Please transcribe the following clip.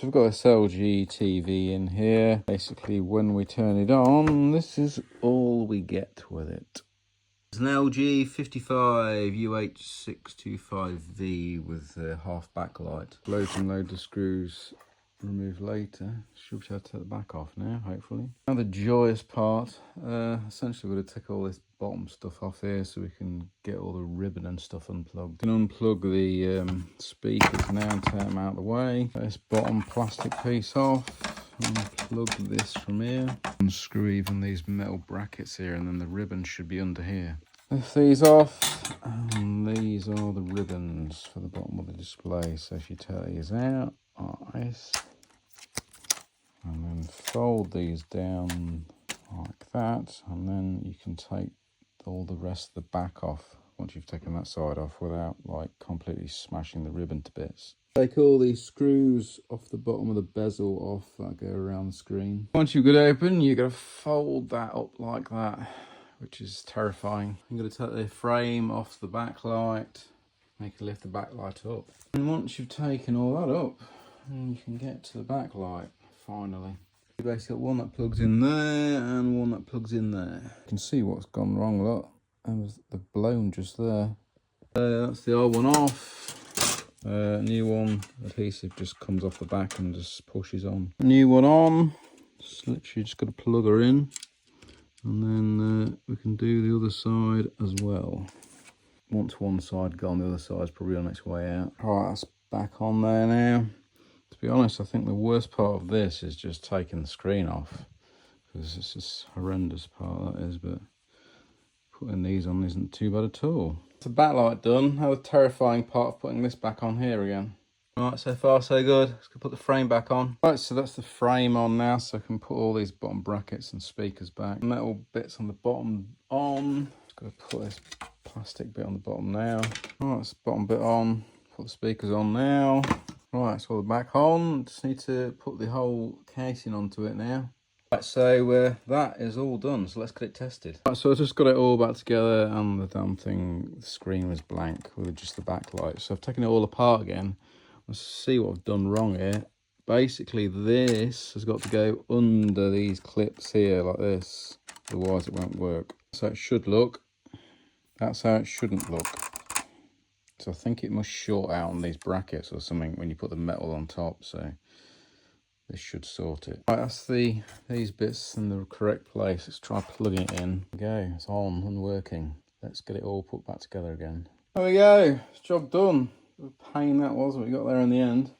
So we've got this LG TV in here. Basically, when we turn it on, this is all we get with it. It's an LG55UH625V with a half backlight. Load and load the screws, remove later. Should be able to take the back off now, hopefully. Now the joyous part, essentially we're going to take all this bottom stuff off here so we can get all the ribbon and stuff unplugged. We can unplug the speakers now and take them out of the way. This bottom plastic piece off. Unplug this from here. Unscrew even these metal brackets here, and then the ribbon should be under here. Lift these off, and these are the ribbons for the bottom of the display. So if you take these out, nice, and then fold these down like that, and then you can take all the rest of the back off once you've taken that side off without like completely smashing the ribbon to bits. Take all these screws off the bottom of the bezel off that go around the screen. Once you've got it open, you're going to fold that up like that, which is terrifying. I'm going to take the frame off the backlight, make it lift the backlight up. And once you've taken all that up, you can get to the backlight, finally. You basically got one that plugs in there and one that plugs in there. You can see what's gone wrong, look. There's the blown just there. That's the old one off. New one, adhesive just comes off the back and just pushes on. New one on, just literally just got to plug her in. And then we can do the other side as well. Once one side gone, the other side's probably on its way out. Alright, that's back on there now. To be honest, I think the worst part of this is just taking the screen off, because it's just horrendous part that is, but putting these on isn't too bad at all. The backlight done. Now the terrifying part of putting this back on here again. Right, so far so good. Let's go put the frame back on. Right, so that's the frame on now, so I can put all these bottom brackets and speakers back. Metal bits on the bottom on. Just got to put this plastic bit on the bottom now. Right, that's the bottom bit on. Put the speakers on now. Right, so the back on. Just need to put the whole casing onto it now. Right, so that is all done, so let's get it tested. Right, so I just got it all back together, and the damn thing, the screen was blank with just the backlight. So I've taken it all apart again. Let's see what I've done wrong here. Basically, this has got to go under these clips here, like this. Otherwise, it won't work. So it should look. That's how it shouldn't look. So I think it must short out on these brackets or something when you put the metal on top. So this should sort it. Right, that's these bits in the correct place. Let's try plugging it in. There we go, it's on and working. Let's get it all put back together again. There we go, job done. What a pain that was, what we got there in the end.